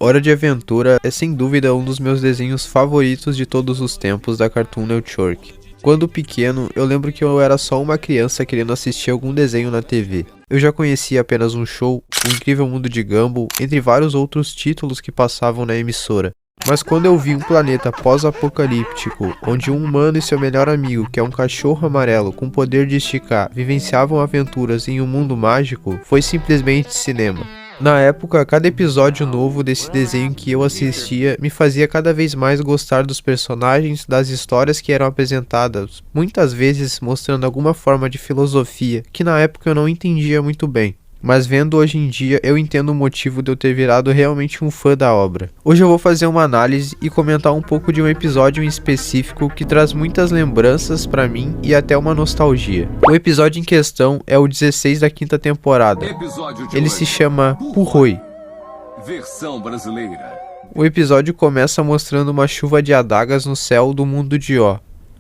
Hora de Aventura é sem dúvida um dos meus desenhos favoritos de todos os tempos da Cartoon Network. Quando pequeno, eu lembro que eu era só uma criança querendo assistir algum desenho na TV. Eu já conhecia apenas um show, O Incrível Mundo de Gumball, entre vários outros títulos que passavam na emissora. Mas quando eu vi um planeta pós-apocalíptico, onde um humano e seu melhor amigo, que é um cachorro amarelo com poder de esticar, vivenciavam aventuras em um mundo mágico, foi simplesmente cinema. Na época, cada episódio novo desse desenho que eu assistia me fazia cada vez mais gostar dos personagens, das histórias que eram apresentadas, muitas vezes mostrando alguma forma de filosofia que na época eu não entendia muito bem. Mas vendo hoje em dia, eu entendo o motivo de eu ter virado realmente um fã da obra. Hoje eu vou fazer uma análise e comentar um pouco de um episódio em específico que traz muitas lembranças pra mim e até uma nostalgia. O episódio em questão é o 16 da quinta temporada. Ele se chama Purroi. Versão brasileira. O episódio começa mostrando uma chuva de adagas no céu do mundo de Ó.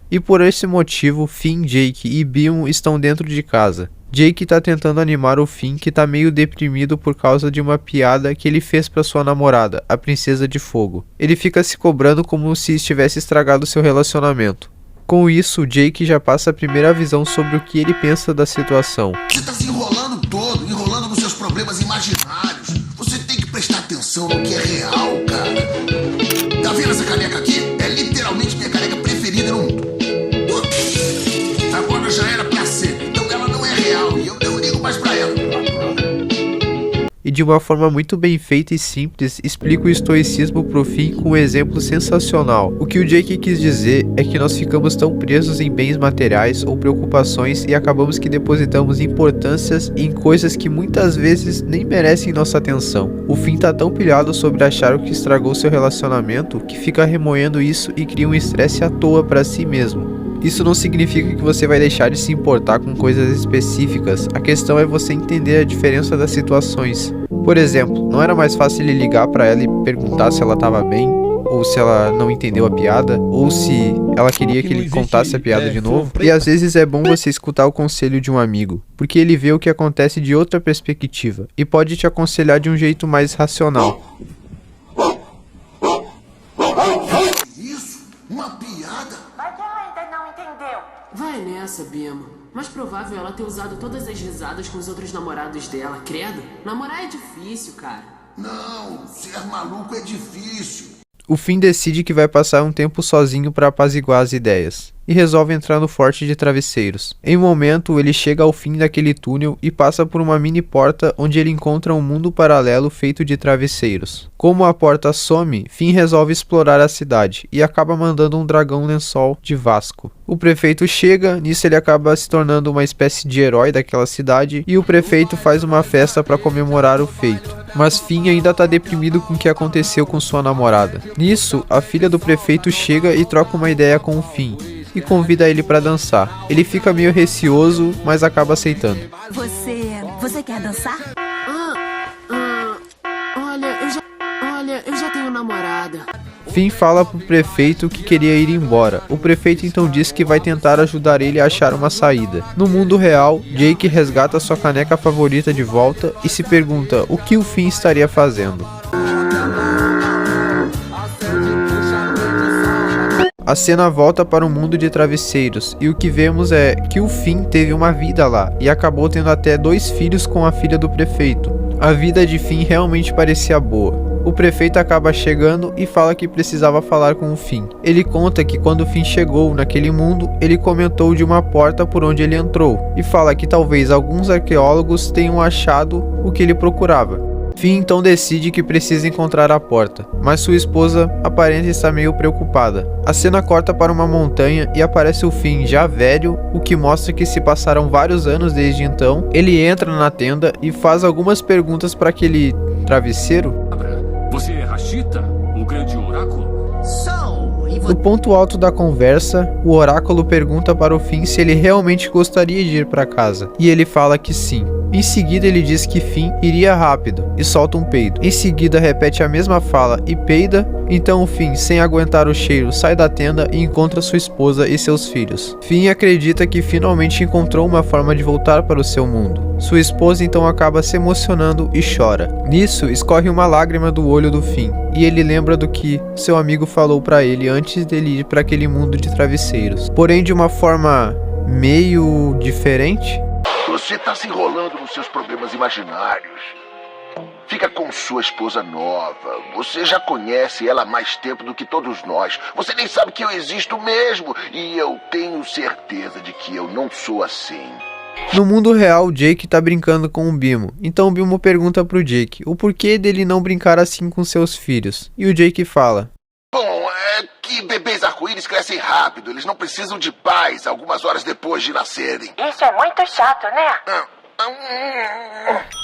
E por esse motivo, Finn, Jake e Bion estão dentro de casa. Jake tá tentando animar o Finn, que tá meio deprimido por causa de uma piada que ele fez pra sua namorada, a Princesa de Fogo. Ele fica se cobrando como se estivesse estragado seu relacionamento. Com isso, Jake já passa a primeira visão sobre o que ele pensa da situação. Você tá se enrolando todo, enrolando nos seus problemas imaginários. Você tem que prestar atenção no que é real, cara. Tá vendo essa caneca aqui? É literalmente minha caneca preferida no mundo. Agora já era pra ser. E eu não ligo mais pra ela. E de uma forma muito bem feita e simples, explica o estoicismo pro Finn com um exemplo sensacional. O que o Jake quis dizer é que nós ficamos tão presos em bens materiais ou preocupações e acabamos que depositamos importâncias em coisas que muitas vezes nem merecem nossa atenção. O Finn tá tão pilhado sobre achar o que estragou seu relacionamento que fica remoendo isso e cria um estresse à toa pra si mesmo. Isso não significa que você vai deixar de se importar com coisas específicas, a questão é você entender a diferença das situações. Por exemplo, não era mais fácil ele ligar pra ela e perguntar se ela estava bem, ou se ela não entendeu a piada, ou se ela queria que ele contasse a piada de novo? E às vezes é bom você escutar o conselho de um amigo, porque ele vê o que acontece de outra perspectiva, e pode te aconselhar de um jeito mais racional. Isso? Uma piada? Vai nessa, Bima. Mais provável ela ter usado todas as risadas com os outros namorados dela, credo. Namorar é difícil, cara. Não, ser maluco é difícil. O Finn decide que vai passar um tempo sozinho para apaziguar as ideias, e resolve entrar no forte de travesseiros. Em um momento, ele chega ao fim daquele túnel e passa por uma mini porta onde ele encontra um mundo paralelo feito de travesseiros. Como a porta some, Finn resolve explorar a cidade e acaba mandando um dragão lençol de Vasco. O prefeito chega, nisso ele acaba se tornando uma espécie de herói daquela cidade e o prefeito faz uma festa para comemorar o feito. Mas Finn ainda tá deprimido com o que aconteceu com sua namorada. Nisso, a filha do prefeito chega e troca uma ideia com o Finn e convida ele pra dançar. Ele fica meio receoso, mas acaba aceitando. Você quer dançar? Olha, eu já tenho namorada. Finn fala pro prefeito que queria ir embora. O prefeito então diz que vai tentar ajudar ele a achar uma saída. No mundo real, Jake resgata sua caneca favorita de volta e se pergunta o que o Finn estaria fazendo. A cena volta para o mundo de travesseiros e o que vemos é que o Finn teve uma vida lá e acabou tendo até 2 filhos com a filha do prefeito. A vida de Finn realmente parecia boa. O prefeito acaba chegando e fala que precisava falar com o Finn. Ele conta que quando o Finn chegou naquele mundo, ele comentou de uma porta por onde ele entrou e fala que talvez alguns arqueólogos tenham achado o que ele procurava. Finn então decide que precisa encontrar a porta, mas sua esposa aparenta estar meio preocupada. A cena corta para uma montanha e aparece o Finn já velho, o que mostra que se passaram vários anos desde então. Ele entra na tenda e faz algumas perguntas para aquele travesseiro. Você é Rashita, o grande oráculo? No ponto alto da conversa, o oráculo pergunta para o Finn se ele realmente gostaria de ir para casa, e ele fala que sim. Em seguida ele diz que Finn iria rápido e solta um peido. Em seguida repete a mesma fala e peida, então o Finn, sem aguentar o cheiro, sai da tenda e encontra sua esposa e seus filhos. Finn acredita que finalmente encontrou uma forma de voltar para o seu mundo. Sua esposa então acaba se emocionando e chora. Nisso, escorre uma lágrima do olho do Finn, e ele lembra do que seu amigo falou para ele antes dele ir para aquele mundo de travesseiros. Porém de uma forma meio diferente. Você tá se enrolando nos seus problemas imaginários. Fica com sua esposa nova. Você já conhece ela há mais tempo do que todos nós. Você nem sabe que eu existo mesmo. E eu tenho certeza de que eu não sou assim. No mundo real, Jake tá brincando com o Bimo. Então o Bimo pergunta pro Jake o porquê dele não brincar assim com seus filhos. E o Jake fala: Bom, é que bebês arco-íris crescem rápido. Eles não precisam de pais algumas horas depois de nascerem. Isso é muito chato, né?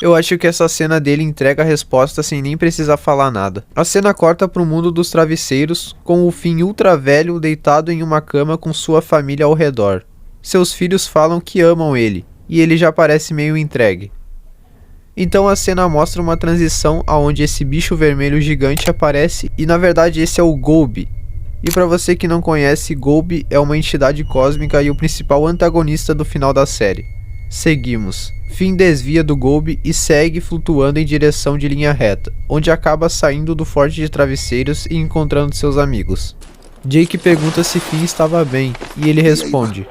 Eu acho que essa cena dele entrega a resposta sem nem precisar falar nada. A cena corta pro mundo dos travesseiros, com o Finn ultra velho deitado em uma cama com sua família ao redor. Seus filhos falam que amam ele, e ele já parece meio entregue. Então a cena mostra uma transição aonde esse bicho vermelho gigante aparece, e na verdade esse é o Golbi. E para você que não conhece, Golbi é uma entidade cósmica e o principal antagonista do final da série. Seguimos. Finn desvia do Golbi e segue flutuando em direção de linha reta, onde acaba saindo do forte de travesseiros e encontrando seus amigos. Jake pergunta se Finn estava bem, e ele responde: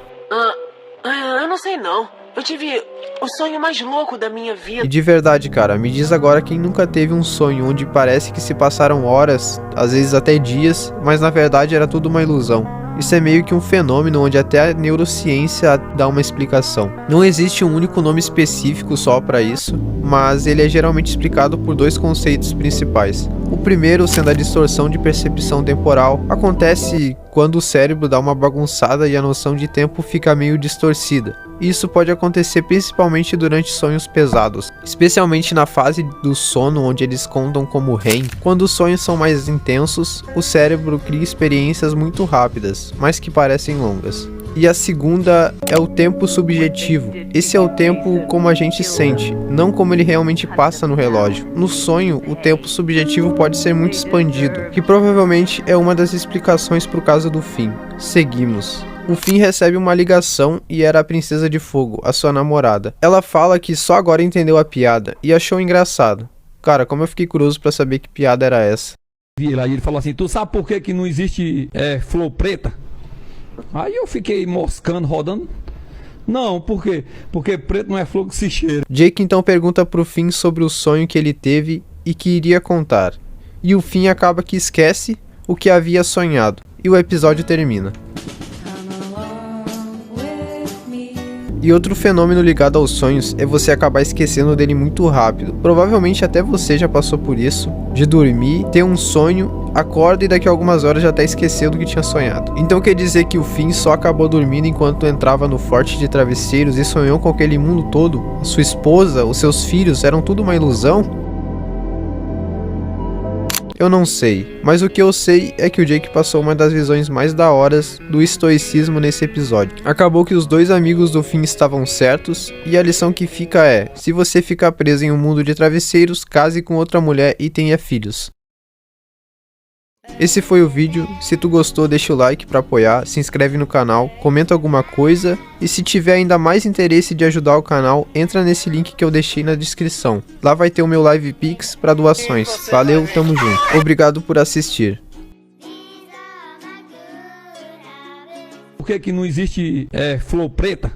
Eu não sei não. Eu tive o sonho mais louco da minha vida. E de verdade, cara, me diz agora quem nunca teve um sonho onde parece que se passaram horas, às vezes até dias, mas na verdade era tudo uma ilusão. Isso é meio que um fenômeno onde até a neurociência dá uma explicação. Não existe um único nome específico só para isso, mas ele é geralmente explicado por dois conceitos principais. O primeiro sendo a distorção de percepção temporal. Acontece quando o cérebro dá uma bagunçada e a noção de tempo fica meio distorcida. Isso pode acontecer principalmente durante sonhos pesados, especialmente na fase do sono onde eles contam como REM. Quando os sonhos são mais intensos, o cérebro cria experiências muito rápidas, mas que parecem longas. E a segunda é o tempo subjetivo. Esse é o tempo como a gente sente, não como ele realmente passa no relógio. No sonho, o tempo subjetivo pode ser muito expandido, que provavelmente é uma das explicações para o caso do Finn. Seguimos. O Finn recebe uma ligação e era a Princesa de Fogo, a sua namorada. Ela fala que só agora entendeu a piada e achou engraçado. Cara, como eu fiquei curioso pra saber que piada era essa. Vi lá e ele falou assim: tu sabe por que não existe flor preta? Aí eu fiquei moscando, rodando. Não, por quê? Porque preto não é flor que se cheira. Jake então pergunta pro Finn sobre o sonho que ele teve e que iria contar. E o Finn acaba que esquece o que havia sonhado. E o episódio termina. E outro fenômeno ligado aos sonhos é você acabar esquecendo dele muito rápido. Provavelmente até você já passou por isso, de dormir, ter um sonho, acorda e daqui a algumas horas já tá esquecendo do que tinha sonhado. Então quer dizer que o Finn só acabou dormindo enquanto entrava no forte de travesseiros e sonhou com aquele mundo todo? A sua esposa, os seus filhos, eram tudo uma ilusão? Eu não sei, mas o que eu sei é que o Jake passou uma das visões mais da horas do estoicismo nesse episódio. Acabou que os dois amigos do Finn estavam certos, e a lição que fica é: se você ficar preso em um mundo de travesseiros, case com outra mulher e tenha filhos. Esse foi o vídeo. Se tu gostou, deixa o like pra apoiar, se inscreve no canal, comenta alguma coisa, e se tiver ainda mais interesse de ajudar o canal, entra nesse link que eu deixei na descrição. Lá vai ter o meu Live Pix pra doações. Valeu, tamo junto. Obrigado por assistir. Por que não existe flor preta?